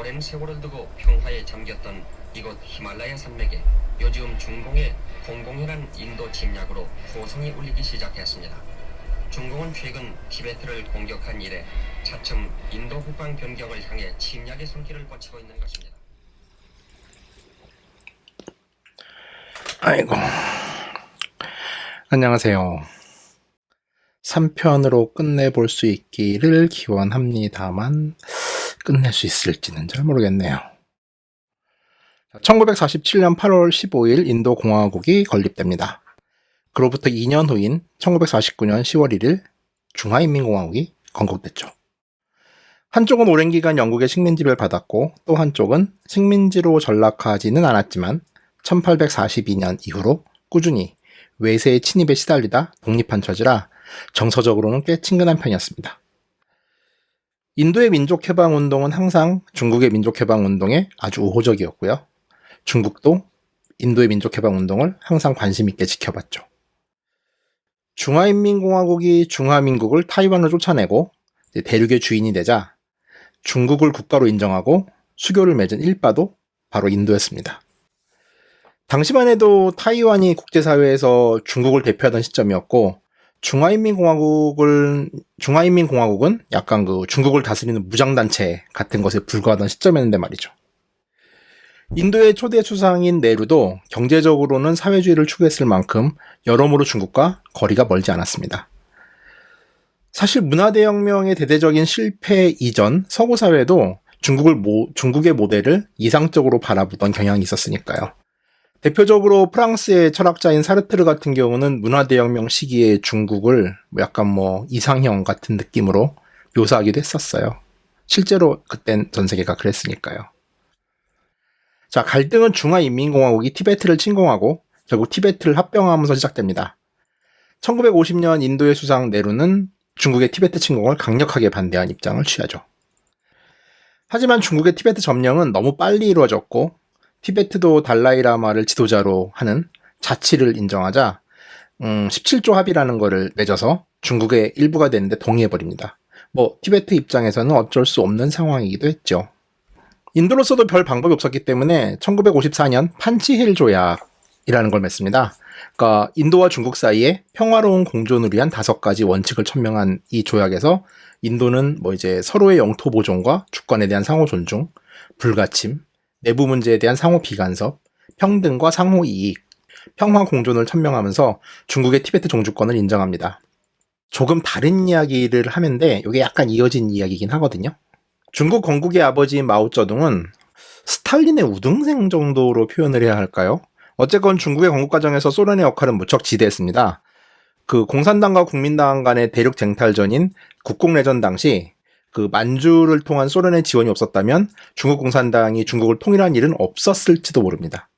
오랜 세월을 두고 평화에 잠겼던 이곳 히말라야 산맥에 요즘 중공의 공공연한 인도 침략으로 호성이 울리기 시작했습니다. 중공은 최근 티베트를 공격한 이래 차츰 인도 국방 변경을 향해 침략의 손길을 뻗치고 있는 것입니다. 아이고, 안녕하세요. 3편으로 끝내볼 수 있기를 기원합니다만 끝낼 수 있을지는 잘 모르겠네요. 1947년 8월 15일 인도 공화국이 건립됩니다. 그로부터 2년 후인 1949년 10월 1일 중화인민공화국이 건국됐죠. 한쪽은 오랜 기간 영국의 식민지를 받았고 또 한쪽은 식민지로 전락하지는 않았지만 1842년 이후로 꾸준히 외세의 침입에 시달리다 독립한 처지라 정서적으로는 꽤 친근한 편이었습니다. 인도의 민족해방운동은 항상 중국의 민족해방운동에 아주 우호적이었고요. 중국도 인도의 민족해방운동을 항상 관심 있게 지켜봤죠. 중화인민공화국이 중화민국을 타이완으로 쫓아내고 대륙의 주인이 되자 중국을 국가로 인정하고 수교를 맺은 일바도 바로 인도였습니다. 당시만 해도 타이완이 국제사회에서 중국을 대표하던 시점이었고 중화인민공화국은 약간 중국을 다스리는 무장단체 같은 것에 불과하던 시점이었는데 말이죠. 인도의 초대 수상인 네루도 경제적으로는 사회주의를 추구했을 만큼 여러모로 중국과 거리가 멀지 않았습니다. 사실 문화대혁명의 대대적인 실패 이전 서구 사회도 중국의 모델을 이상적으로 바라보던 경향이 있었으니까요. 대표적으로 프랑스의 철학자인 사르트르 같은 경우는 문화대혁명 시기의 중국을 약간 이상형 같은 느낌으로 묘사하기도 했었어요. 실제로 그땐 전 세계가 그랬으니까요. 자, 갈등은 중화인민공화국이 티베트를 침공하고 결국 티베트를 합병하면서 시작됩니다. 1950년 인도의 수상 네루는 중국의 티베트 침공을 강력하게 반대한 입장을 취하죠. 하지만 중국의 티베트 점령은 너무 빨리 이루어졌고 티베트도 달라이라마를 지도자로 하는 자치를 인정하자 17조 합의라는 거를 맺어서 중국의 일부가 되는데 동의해버립니다. 티베트 입장에서는 어쩔 수 없는 상황이기도 했죠. 인도로서도 별 방법이 없었기 때문에 1954년 판치힐 조약이라는 걸 맺습니다. 그러니까 인도와 중국 사이에 평화로운 공존을 위한 5가지 원칙을 천명한 이 조약에서 인도는 서로의 영토 보존과 주권에 대한 상호 존중, 불가침, 내부 문제에 대한 상호 비간섭, 평등과 상호 이익, 평화 공존을 천명하면서 중국의 티베트 종주권을 인정합니다. 조금 다른 이야기를 하는데 이게 약간 이어진 이야기이긴 하거든요. 중국 건국의 아버지인 마오쩌둥은 스탈린의 우등생 정도로 표현을 해야 할까요? 어쨌건 중국의 건국 과정에서 소련의 역할은 무척 지대했습니다. 공산당과 국민당 간의 대륙 쟁탈전인 국공내전 당시 만주를 통한 소련의 지원이 없었다면 중국 공산당이 중국을 통일한 일은 없었을지도 모릅니다.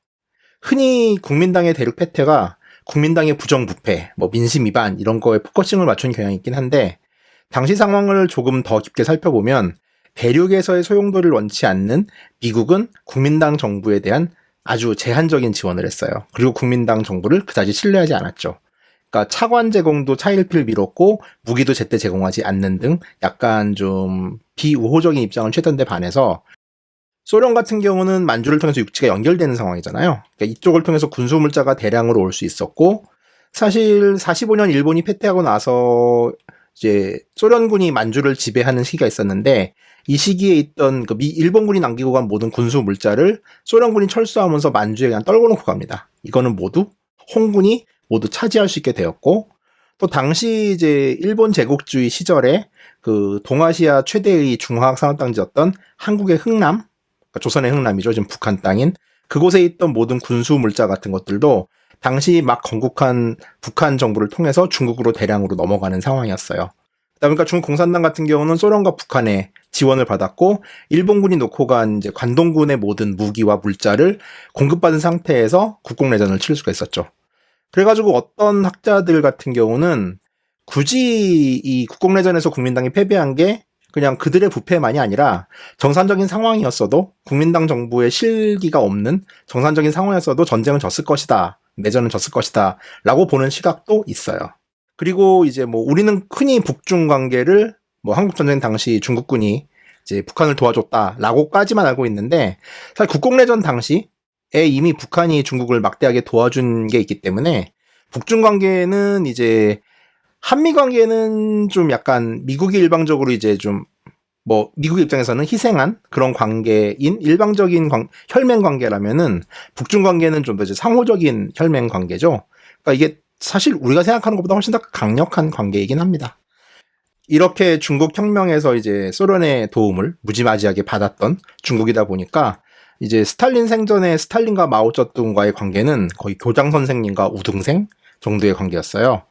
흔히 국민당의 대륙 패퇴가 국민당의 부정부패, 민심 위반 이런 거에 포커싱을 맞춘 경향이 있긴 한데 당시 상황을 조금 더 깊게 살펴보면 대륙에서의 소용돌이를 원치 않는 미국은 국민당 정부에 대한 아주 제한적인 지원을 했어요. 그리고 국민당 정부를 그다지 신뢰하지 않았죠. 그러니까 차관 제공도 차일피일 미뤘고 무기도 제때 제공하지 않는 등 약간 좀 비우호적인 입장을 취했던 데 반해서 소련 같은 경우는 만주를 통해서 육지가 연결되는 상황이잖아요. 그러니까 이쪽을 통해서 군수물자가 대량으로 올 수 있었고 사실 45년 일본이 패퇴하고 나서 이제 소련군이 만주를 지배하는 시기가 있었는데 이 시기에 있던 일본군이 남기고 간 모든 군수물자를 소련군이 철수하면서 만주에 그냥 떨궈 놓고 갑니다. 이거는 모두 홍군이 모두 차지할 수 있게 되었고 또 당시 이제 일본 제국주의 시절에 동아시아 최대의 중화학 산업단지였던 한국의 흥남, 그러니까 조선의 흥남이죠. 지금 북한 땅인 그곳에 있던 모든 군수 물자 같은 것들도 당시 막 건국한 북한 정부를 통해서 중국으로 대량으로 넘어가는 상황이었어요. 그러니까 중국 공산당 같은 경우는 소련과 북한의 지원을 받았고 일본군이 놓고 간 이제 관동군의 모든 무기와 물자를 공급받은 상태에서 국공내전을 치를 수가 있었죠. 그래가지고 어떤 학자들 같은 경우는 굳이 이 국공내전에서 국민당이 패배한 게 그냥 그들의 부패만이 아니라 정상적인 상황이었어도 국민당 정부의 실기가 없는 정상적인 상황이었어도 전쟁은 졌을 것이다. 내전은 졌을 것이다. 라고 보는 시각도 있어요. 그리고 이제 우리는 흔히 북중 관계를 한국전쟁 당시 중국군이 이제 북한을 도와줬다라고까지만 알고 있는데 사실 국共내전 당시에 이미 북한이 중국을 막대하게 도와준 게 있기 때문에 북중 관계는 이제 한미 관계는 좀 약간 미국이 일방적으로 이제 좀 뭐 미국 입장에서는 희생한 그런 관계인 일방적인 혈맹 관계라면은 북중 관계는 좀 더 이제 상호적인 혈맹 관계죠. 그러니까 이게 사실 우리가 생각하는 것보다 훨씬 더 강력한 관계이긴 합니다. 이렇게 중국 혁명에서 이제 소련의 도움을 무지막지하게 받았던 중국이다 보니까 이제 스탈린 생전에 스탈린과 마오쩌둥과의 관계는 거의 교장 선생님과 우등생 정도의 관계였어요.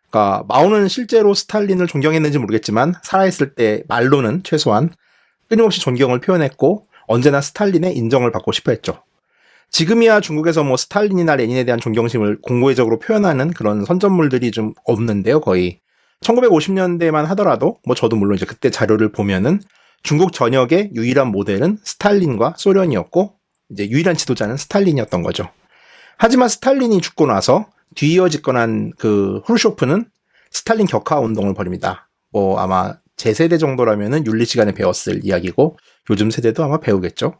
그러니까 마오는 실제로 스탈린을 존경했는지 모르겠지만 살아있을 때 말로는 최소한 끊임없이 존경을 표현했고 언제나 스탈린의 인정을 받고 싶어 했죠. 지금이야 중국에서 뭐 스탈린이나 레닌에 대한 존경심을 공고의적으로 표현하는 그런 선전물들이 좀 없는데요, 거의. 1950년대만 하더라도 뭐 저도 물론 이제 그때 자료를 보면은 중국 전역의 유일한 모델은 스탈린과 소련이었고 이제 유일한 지도자는 스탈린이었던 거죠. 하지만 스탈린이 죽고 나서 뒤이어 집권한 그 후르쇼프는 스탈린 격하 운동을 벌입니다. 뭐 아마 제 세대 정도라면은 윤리 시간에 배웠을 이야기고 요즘 세대도 아마 배우겠죠.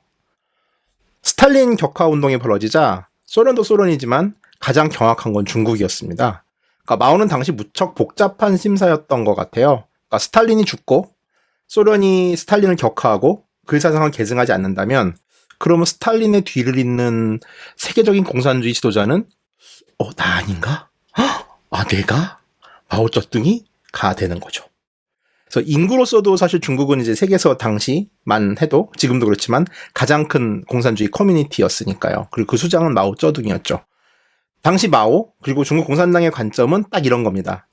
스탈린 격하 운동이 벌어지자 소련도 소련이지만 가장 경악한 건 중국이었습니다. 그러니까 마오는 당시 무척 복잡한 심사였던 것 같아요. 그러니까 스탈린이 죽고 소련이 스탈린을 격하하고 그 사상을 계승하지 않는다면 그러면 스탈린의 뒤를 잇는 세계적인 공산주의 지도자는 나 아닌가? 내가? 마오쩌둥이? 가 되는 거죠. 그래서 인구로서도 사실 중국은 이제 세계에서 당시만 해도 지금도 그렇지만 가장 큰 공산주의 커뮤니티였으니까요. 그리고 그 수장은 마오쩌둥이었죠. 당시 마오 그리고 중국 공산당의 관점은 딱 이런 겁니다.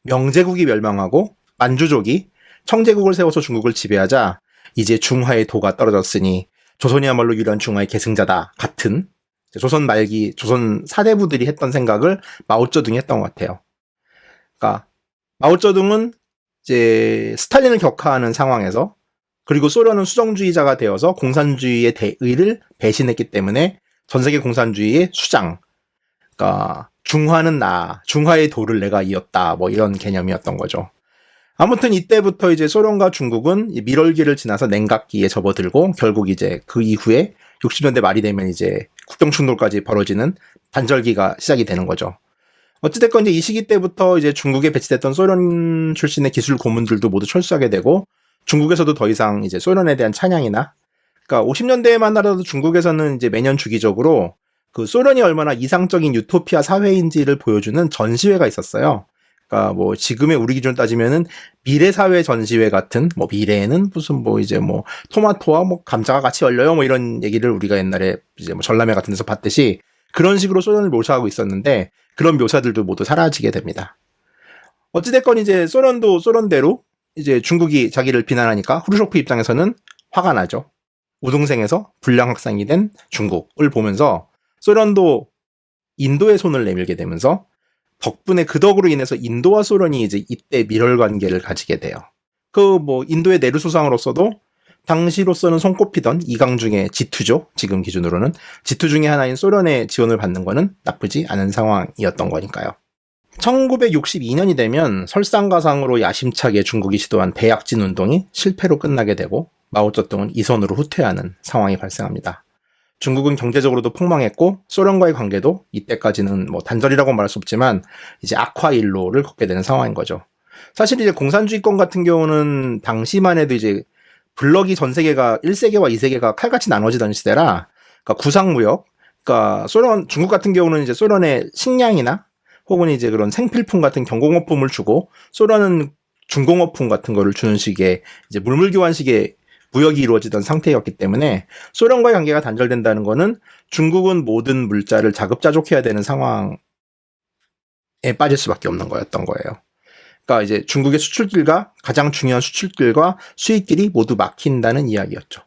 명제국이 멸망하고 만주족이 청제국을 세워서 중국을 지배하자 이제 중화의 도가 떨어졌으니 조선이야말로 유일한 중화의 계승자다 같은 조선 말기 조선 사대부들이 했던 생각을 마오쩌둥이 했던 것 같아요. 그러니까 마오쩌둥은 이제 스탈린을 격하하는 상황에서 그리고 소련은 수정주의자가 되어서 공산주의의 대의를 배신했기 때문에 전 세계 공산주의의 수장, 그러니까 중화는 중화의 도를 내가 이었다 뭐 이런 개념이었던 거죠. 아무튼 이때부터 이제 소련과 중국은 밀월기를 지나서 냉각기에 접어들고 결국 이제 그 이후에 60년대 말이 되면 이제 국경 충돌까지 벌어지는 단절기가 시작이 되는 거죠. 어찌됐건 이제 이 시기 때부터 이제 중국에 배치됐던 소련 출신의 기술 고문들도 모두 철수하게 되고 중국에서도 더 이상 이제 소련에 대한 찬양이나 그러니까 50년대에만 하더라도 중국에서는 이제 매년 주기적으로 그 소련이 얼마나 이상적인 유토피아 사회인지를 보여주는 전시회가 있었어요. 그러니까 뭐 지금의 우리 기준 따지면은 미래 사회 전시회 같은 뭐 미래에는 무슨 뭐 이제 뭐 토마토와 뭐 감자가 같이 열려요 뭐 이런 얘기를 우리가 옛날에 이제 뭐 전람회 같은 데서 봤듯이 그런 식으로 소련을 묘사하고 있었는데 그런 묘사들도 모두 사라지게 됩니다. 어찌됐건 이제 소련도 소련대로 이제 중국이 자기를 비난하니까 후르쇼프 입장에서는 화가 나죠. 우등생에서 불량 학생이 된 중국을 보면서 소련도 인도의 손을 내밀게 되면서 덕분에 그 덕으로 인해서 인도와 소련이 이제 이때 밀월 관계를 가지게 돼요. 그 뭐 인도의 내루 수상으로서도 당시로서는 손꼽히던 이강 중의 G2죠. 지금 기준으로는 G2 중에 하나인 소련의 지원을 받는 거는 나쁘지 않은 상황이었던 거니까요. 1962년이 되면 설상가상으로 야심차게 중국이 시도한 대약진 운동이 실패로 끝나게 되고 마오쩌둥은 이선으로 후퇴하는 상황이 발생합니다. 중국은 경제적으로도 폭망했고 소련과의 관계도 이때까지는 뭐 단절이라고 말할 수 없지만 이제 악화일로를 걷게 되는 상황인 거죠. 사실 이제 공산주의권 같은 경우는 당시만 해도 이제 블럭이 전 세계가 1세계와 2세계가 칼같이 나눠지던 시대라 그러니까 구상무역 그러니까 중국 같은 경우는 이제 소련의 식량이나 혹은 이제 그런 생필품 같은 경공업품을 주고 소련은 중공업품 같은 거를 주는 식의 이제 물물교환식의 무역이 이루어지던 상태였기 때문에 소련과의 관계가 단절된다는 거는 중국은 모든 물자를 자급자족해야 되는 상황에 빠질 수밖에 없는 거였던 거예요. 그러니까 이제 중국의 수출길과 가장 중요한 수출길과 수입길이 모두 막힌다는 이야기였죠.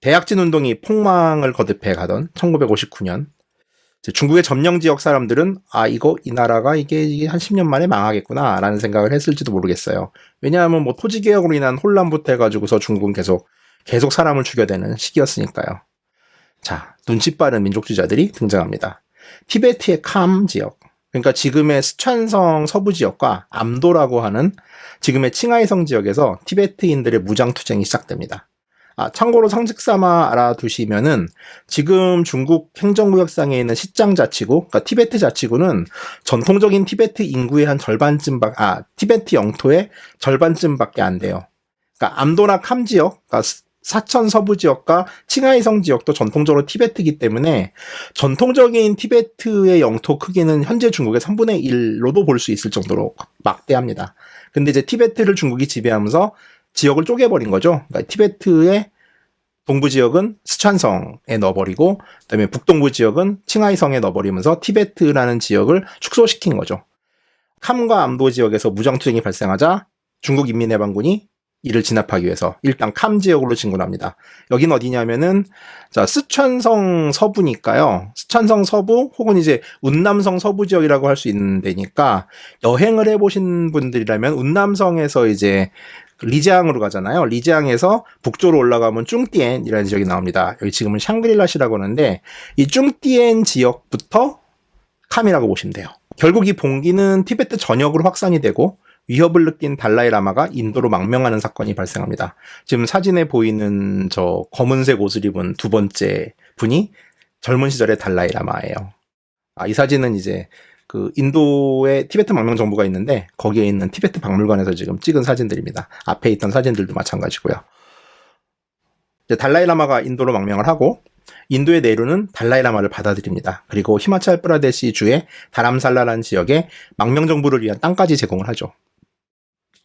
대약진 운동이 폭망을 거듭해 가던 1959년 중국의 점령 지역 사람들은 이 나라가 이게 한 10년 만에 망하겠구나 라는 생각을 했을지도 모르겠어요. 왜냐하면 뭐 토지 개혁으로 인한 혼란부터 해가지고서 중국은 계속 사람을 죽여대는 시기였으니까요. 자, 눈치 빠른 민족주의자들이 등장합니다. 티베트의 캄 지역, 그러니까 지금의 스촨성 서부 지역과 암도라고 하는 지금의 칭하이성 지역에서 티베트인들의 무장 투쟁이 시작됩니다. 참고로 상식 삼아 알아두시면은 지금 중국 행정구역상에 있는 시장 자치구, 그러니까 티베트 자치구는 전통적인 티베트 인구의 한 티베트 영토의 절반쯤밖에 안 돼요. 그러니까 암도나 캄 지역, 그러니까 사천 서부 지역과 칭하이성 지역도 전통적으로 티베트이기 때문에 전통적인 티베트의 영토 크기는 현재 중국의 3분의 1로도 볼 수 있을 정도로 막대합니다. 근데 이제 티베트를 중국이 지배하면서 지역을 쪼개버린 거죠. 그러니까 티베트의 동부 지역은 스촨성에 넣어버리고, 그다음에 북동부 지역은 칭하이성에 넣어버리면서 티베트라는 지역을 축소시킨 거죠. 캄과 암도 지역에서 무장투쟁이 발생하자 중국 인민해방군이 이를 진압하기 위해서 일단 캄 지역으로 진군합니다. 여긴 어디냐면은 스촨성 서부니까요. 스촨성 서부 혹은 이제 운남성 서부 지역이라고 할 수 있는 데니까 여행을 해보신 분들이라면 운남성에서 이제 리지앙으로 가잖아요. 리지앙에서 북쪽으로 올라가면 쭝띠엔이라는 지역이 나옵니다. 여기 지금은 샹그릴라시라고 하는데 이 쭝띠엔 지역부터 캄이라고 보시면 돼요. 결국 이 봉기는 티베트 전역으로 확산이 되고 위협을 느낀 달라이라마가 인도로 망명하는 사건이 발생합니다. 지금 사진에 보이는 저 검은색 옷을 입은 두 번째 분이 젊은 시절의 달라이라마예요. 이 사진은 이제 그 인도의 티베트 망명 정부가 있는데 거기에 있는 티베트 박물관에서 지금 찍은 사진들입니다. 앞에 있던 사진들도 마찬가지고요. 이제 달라이라마가 인도로 망명을 하고 인도의 네루는 달라이라마를 받아들입니다. 그리고 히마찰 프라데시 주의 다람살라라는 지역에 망명 정부를 위한 땅까지 제공을 하죠.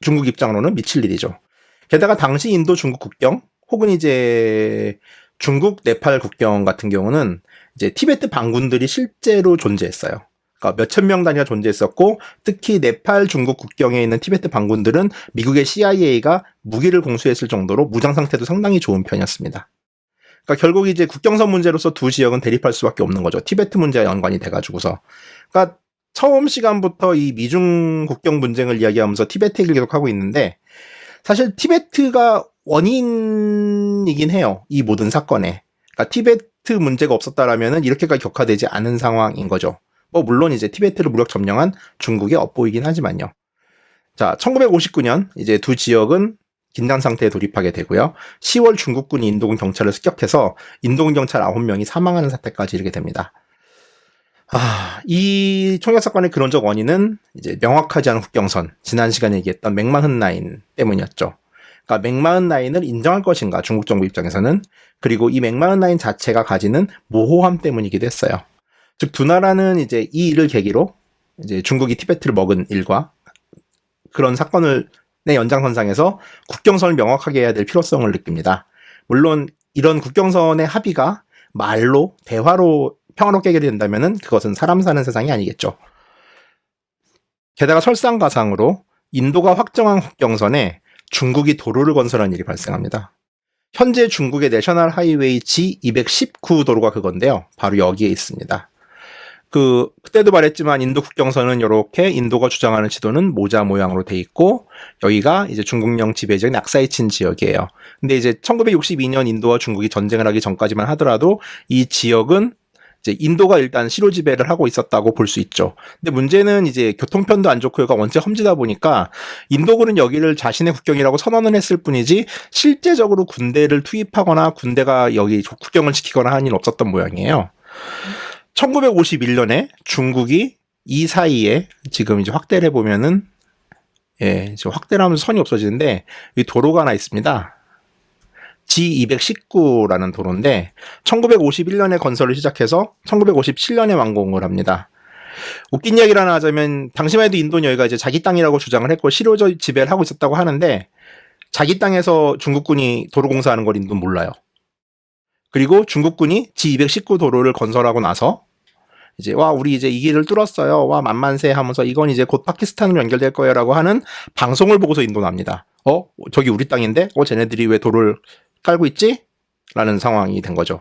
중국 입장으로는 미칠 일이죠. 게다가 당시 인도 중국 국경 혹은 이제 중국 네팔 국경 같은 경우는 이제 티베트 반군들이 실제로 존재했어요. 그러니까 몇천 명 단위가 존재했었고 특히 네팔 중국 국경에 있는 티베트 반군들은 미국의 CIA가 무기를 공수했을 정도로 무장 상태도 상당히 좋은 편이었습니다. 그러니까 결국 이제 국경선 문제로서 두 지역은 대립할 수밖에 없는 거죠. 티베트 문제와 연관이 돼가지고서. 그러니까 처음 시간부터 이 미중 국경 분쟁을 이야기하면서 티베트 얘기를 계속하고 있는데 사실 티베트가 원인이긴 해요. 이 모든 사건에. 그러니까 티베트 문제가 없었다라면은 이렇게까지 격화되지 않은 상황인 거죠. 물론 이제 티베트를 무력 점령한 중국의 업보이긴 하지만요. 자, 1959년 이제 두 지역은 긴장 상태에 돌입하게 되고요. 10월 중국군이 인도군 경찰을 습격해서 인도군 경찰 9명이 사망하는 사태까지 이르게 됩니다. 이 총격 사건의 근원적 원인은 이제 명확하지 않은 국경선, 지난 시간에 얘기했던 맥마흔 라인 때문이었죠. 그러니까 맥마흔 라인을 인정할 것인가, 중국 정부 입장에서는. 그리고 이 맥마흔 라인 자체가 가지는 모호함 때문이기도 했어요. 즉, 두 나라는 이제 이 일을 계기로 이제 중국이 티베트를 먹은 일과 그런 사건을 내 연장선상에서 국경선을 명확하게 해야 될 필요성을 느낍니다. 물론 이런 국경선의 합의가 말로, 대화로 평화롭게 해결이 된다면은 그것은 사람 사는 세상이 아니겠죠. 게다가 설상가상으로 인도가 확정한 국경선에 중국이 도로를 건설한 일이 발생합니다. 현재 중국의 내셔널 하이웨이 G219 도로가 그건데요. 바로 여기에 있습니다. 그때도 말했지만 인도 국경선은 이렇게 인도가 주장하는 지도는 모자 모양으로 돼 있고 여기가 이제 중국령 지배지역 낙사이친 지역이에요. 근데 이제 1962년 인도와 중국이 전쟁을 하기 전까지만 하더라도 이 지역은 이제 인도가 일단 시로 지배를 하고 있었다고 볼 수 있죠. 근데 문제는 이제 교통편도 안 좋고 여기가 원체 험지다 보니까 인도군은 여기를 자신의 국경이라고 선언을 했을 뿐이지 실제적으로 군대를 투입하거나 군대가 여기 국경을 지키거나 한 일은 없었던 모양이에요. 1951년에 중국이 이 사이에 지금 이제 확대를 해보면은 지금 확대를 하면서 선이 없어지는데 이 도로가 하나 있습니다. G219라는 도로인데 1951년에 건설을 시작해서 1957년에 완공을 합니다. 웃긴 이야기를 하나 하자면 당시만 해도 인도는 여기가 이제 자기 땅이라고 주장을 했고 시로 지배를 하고 있었다고 하는데 자기 땅에서 중국군이 도로 공사하는 걸 인도는 몰라요. 그리고 중국군이 G219 도로를 건설하고 나서 이제 우리 이제 이 길을 뚫었어요. 만만세 하면서 이건 이제 곧 파키스탄으로 연결될 거예요라고 하는 방송을 보고서 인도는 압니다. 저기 우리 땅인데 쟤네들이 왜 도로를 깔고 있지? 라는 상황이 된 거죠.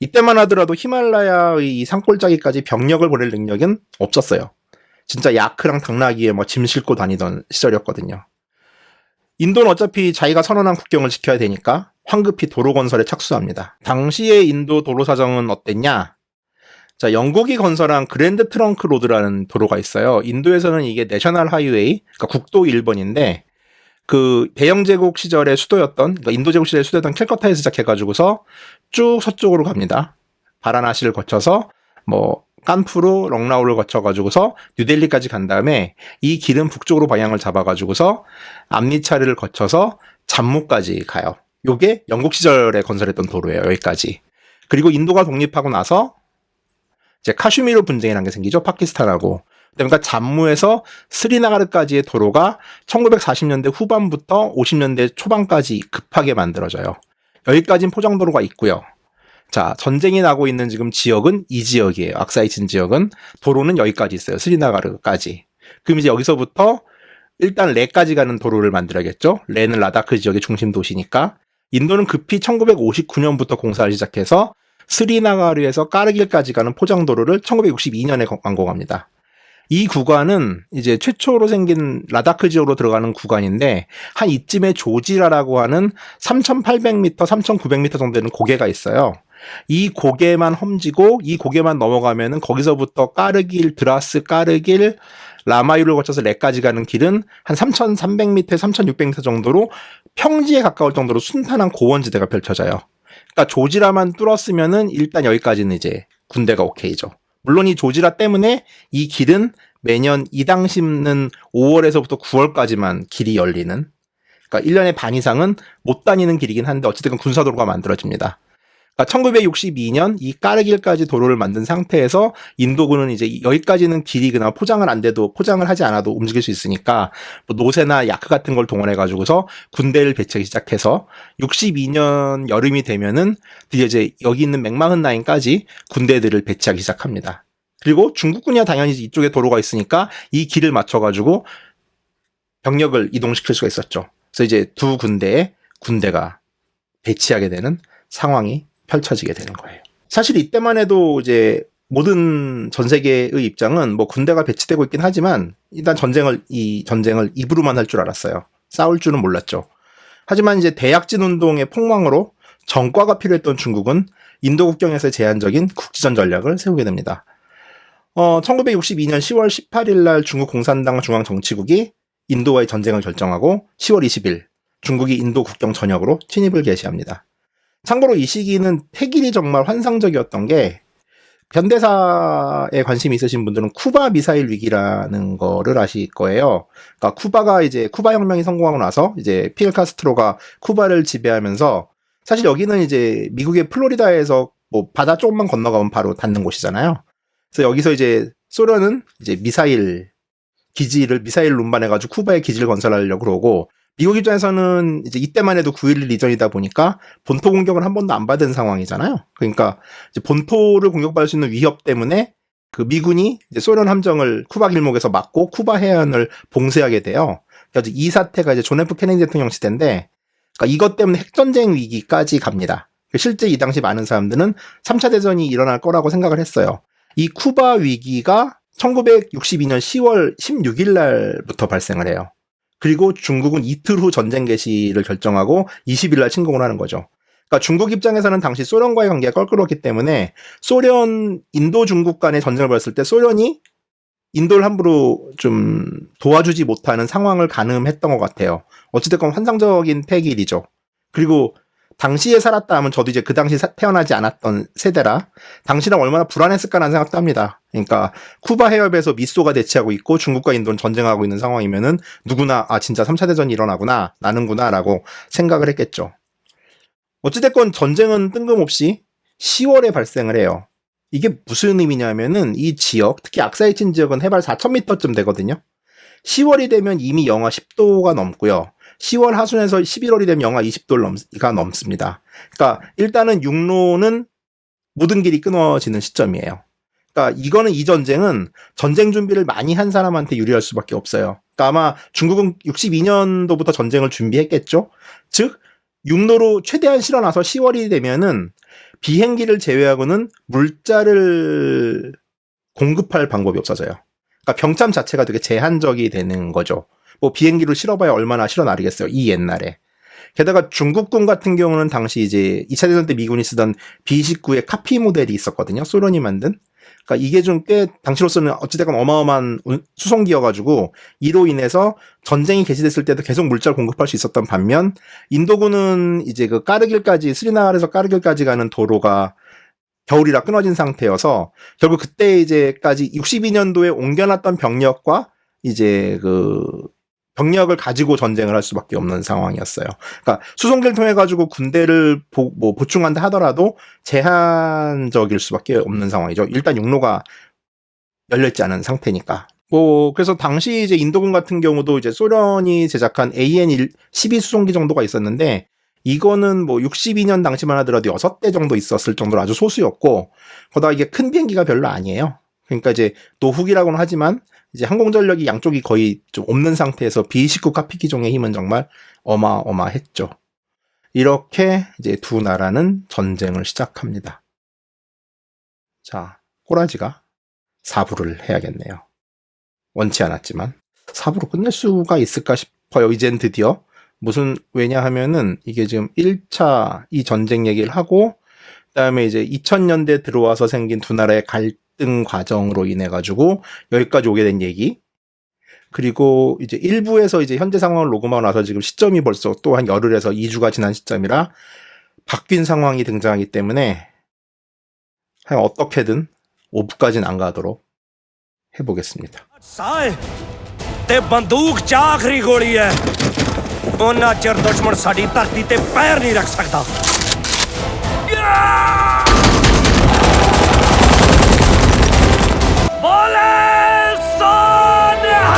이때만 하더라도 히말라야의 이 산골짜기까지 병력을 보낼 능력은 없었어요. 진짜 야크랑 당나귀에 짐 싣고 다니던 시절이었거든요. 인도는 어차피 자기가 선언한 국경을 지켜야 되니까 황급히 도로 건설에 착수합니다. 당시의 인도 도로 사정은 어땠냐? 자, 영국이 건설한 그랜드 트렁크 로드라는 도로가 있어요. 인도에서는 이게 내셔널 하이웨이, 그러니까 국도 1번인데 그 대영 제국 시절의 수도였던, 그러니까 인도 제국 시절의 수도였던 캘커타에서 시작해가지고서 쭉 서쪽으로 갑니다. 바라나시를 거쳐서 뭐 깐푸르, 럭나우를 거쳐가지고서 뉴델리까지 간 다음에 이 길은 북쪽으로 방향을 잡아가지고서 암리차르를 거쳐서 잠무까지 가요. 요게 영국 시절에 건설했던 도로예요. 여기까지. 그리고 인도가 독립하고 나서 이제 카슈미르 분쟁이라는 게 생기죠. 파키스탄하고. 그러니까 잠무에서 스리나가르까지의 도로가 1940년대 후반부터 50년대 초반까지 급하게 만들어져요. 여기까지는 포장도로가 있고요. 자, 전쟁이 나고 있는 지금 지역은 이 지역이에요. 악사이친 지역은. 도로는 여기까지 있어요. 스리나가르까지. 그럼 이제 여기서부터 일단 레까지 가는 도로를 만들어야겠죠. 레는 라다크 지역의 중심 도시니까. 인도는 급히 1959년부터 공사를 시작해서 스리나가르에서 까르길까지 가는 포장도로를 1962년에 완공합니다. 이 구간은 이제 최초로 생긴 라다크 지역으로 들어가는 구간인데 한 이쯤에 조지라라고 하는 3,800m, 3,900m 정도 되는 고개가 있어요. 이 고개만 험지고 이 고개만 넘어가면은 거기서부터 까르길, 드라스, 까르길, 라마유를 거쳐서 레까지 가는 길은 한 3,300m, 3,600m 정도로 평지에 가까울 정도로 순탄한 고원지대가 펼쳐져요. 그러니까 조지라만 뚫었으면은 일단 여기까지는 이제 군대가 오케이죠. 물론 이 조지라 때문에 이 길은 매년 이당 심는 5월에서부터 9월까지만 길이 열리는, 그러니까 1년에 반 이상은 못 다니는 길이긴 한데 어쨌든 군사도로가 만들어집니다. 그러니까 1962년 이 까르길까지 도로를 만든 상태에서 인도군은 이제 여기까지는 길이 그나마 포장을 안 돼도 포장을 하지 않아도 움직일 수 있으니까 뭐 노세나 야크 같은 걸 동원해 가지고서 군대를 배치하기 시작해서 62년 여름이 되면은 드디어 이제 여기 있는 맥마흔 라인까지 군대들을 배치하기 시작합니다. 그리고 중국군이야 당연히 이쪽에 도로가 있으니까 이 길을 맞춰 가지고 병력을 이동시킬 수가 있었죠. 그래서 이제 두 군데에 군대가 배치하게 되는 상황이 펼쳐지게 되는 거예요. 사실 이때만 해도 이제 모든 전 세계의 입장은 뭐 군대가 배치되고 있긴 하지만 일단 이 전쟁을 입으로만 할 줄 알았어요. 싸울 줄은 몰랐죠. 하지만 이제 대약진 운동의 폭망으로 정과가 필요했던 중국은 인도 국경에서의 제한적인 국지전 전략을 세우게 됩니다. 1962년 10월 18일 날 중국 공산당 중앙정치국이 인도와의 전쟁을 결정하고 10월 20일 중국이 인도 국경 전역으로 침입을 개시합니다. 참고로 이 시기는 태길이 정말 환상적이었던 게 현대사에 관심이 있으신 분들은 쿠바 미사일 위기라는 거를 아실 거예요. 그러니까 쿠바가 이제 쿠바 혁명이 성공하고 나서 이제 피델 카스트로가 쿠바를 지배하면서 사실 여기는 이제 미국의 플로리다에서 뭐 바다 조금만 건너가면 바로 닿는 곳이잖아요. 그래서 여기서 이제 소련은 이제 미사일을 운반해가지고 쿠바에 기지를 건설하려고 그러고 미국 입장에서는 이제 이때만 해도 9.11 이전이다 보니까 본토 공격을 한 번도 안 받은 상황이잖아요. 그러니까 이제 본토를 공격받을 수 있는 위협 때문에 그 미군이 이제 소련 함정을 쿠바 길목에서 막고 쿠바 해안을 봉쇄하게 돼요. 그래서 이 사태가 이제 존 F 케네디 대통령 시대인데, 그러니까 이것 때문에 핵전쟁 위기까지 갑니다. 실제 이 당시 많은 사람들은 3차 대전이 일어날 거라고 생각을 했어요. 이 쿠바 위기가 1962년 10월 16일 날부터 발생을 해요. 그리고 중국은 이틀 후 전쟁 개시를 결정하고 20일 날 침공을 하는 거죠. 그러니까 중국 입장에서는 당시 소련과의 관계가 껄끄러웠기 때문에 인도 중국 간의 전쟁을 벌였을 때 소련이 인도를 함부로 좀 도와주지 못하는 상황을 가늠했던 것 같아요. 어찌됐건 환상적인 패길이죠. 그리고 당시에 살았다 하면 저도 이제 그 당시 태어나지 않았던 세대라 당시랑 얼마나 불안했을까라는 생각도 합니다. 그러니까 쿠바 해협에서 미소가 대치하고 있고 중국과 인도는 전쟁하고 있는 상황이면은 누구나 진짜 3차 대전이 일어나구나, 나는구나 라고 생각을 했겠죠. 어찌됐건 전쟁은 뜬금없이 10월에 발생을 해요. 이게 무슨 의미냐면은 이 지역, 특히 악사이친 지역은 해발 4,000m쯤 되거든요. 10월이 되면 이미 영하 10도가 넘고요. 10월 하순에서 11월이 되면 영하 20도가 넘습니다. 그러니까 일단은 육로는 모든 길이 끊어지는 시점이에요. 그러니까 이 전쟁은 전쟁 준비를 많이 한 사람한테 유리할 수밖에 없어요. 그러니까 아마 중국은 62년도부터 전쟁을 준비했겠죠. 즉 육로로 최대한 실어놔서 10월이 되면은 비행기를 제외하고는 물자를 공급할 방법이 없어져요. 그러니까 병참 자체가 되게 제한적이 되는 거죠. 뭐 비행기로 실어봐야 얼마나 실어나르겠어요, 이 옛날에. 게다가 중국군 같은 경우는 당시 이제 2차 대전 때 미군이 쓰던 B-29의 카피 모델이 있었거든요, 소련이 만든. 그러니까 이게 좀 꽤 당시로서는 어찌됐건 어마어마한 수송기여가지고 이로 인해서 전쟁이 개시됐을 때도 계속 물자를 공급할 수 있었던 반면 인도군은 이제 그 까르길까지 스리나갈에서 까르길까지 가는 도로가 겨울이라 끊어진 상태여서 결국 그때 이제까지 62년도에 옮겨놨던 병력과 이제 그 병력을 가지고 전쟁을 할 수밖에 없는 상황이었어요. 그러니까 수송기를 통해 가지고 군대를 보충한다 하더라도 제한적일 수밖에 없는 상황이죠. 일단 육로가 열려있지 않은 상태니까. 그래서 당시 이제 인도군 같은 경우도 이제 소련이 제작한 AN-12 수송기 정도가 있었는데 이거는 62년 당시만 하더라도 6대 정도 있었을 정도로 아주 소수였고, 거기다가 이게 큰 비행기가 별로 아니에요. 그러니까 이제 노후기라고는 하지만 이제 항공전력이 양쪽이 거의 좀 없는 상태에서 B-29 카피기종의 힘은 정말 어마어마했죠. 이렇게 이제 두 나라는 전쟁을 시작합니다. 자, 꼬라지가 4부를 해야겠네요. 원치 않았지만 4부로 끝낼 수가 있을까 싶어요. 이젠 드디어. 왜냐하면은 이게 지금 1차 이 전쟁 얘기를 하고, 그다음에 이제 2000년대 들어와서 생긴 두 나라의 갈등 과정으로 인해 가지고 여기까지 오게 된 얘기. 그리고 이제 1부에서 이제 현재 상황을 녹음하고 나서 지금 시점이 벌써 또 한 열흘에서 2주가 지난 시점이라 바뀐 상황이 등장하기 때문에 하여간 어떻게든 5부까지는 안 가도록 해보겠습니다. ਸਾਏ ਤੇ ਬੰਦੂਕ ਚ ਆਖਰੀ ਗੋਲੀ ਹੈ ਉਹਨਾਂ ਚਿਰ ਦੁਸ਼ਮਣ ਸਾਡੀ ਧਰਤੀ ਤੇ ਪੈਰ ਨਹੀਂ ਰੱਖ ਸਕਦਾ ਬੋਲੇ ਸੋਨਿਹਾ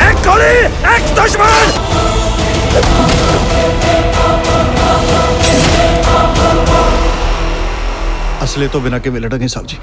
ਇੱਕ ਗੋਲੀ ਇੱਕ ਦੁਸ਼ਮਣ असले तो बिना के लड़ेंगे साहब जी।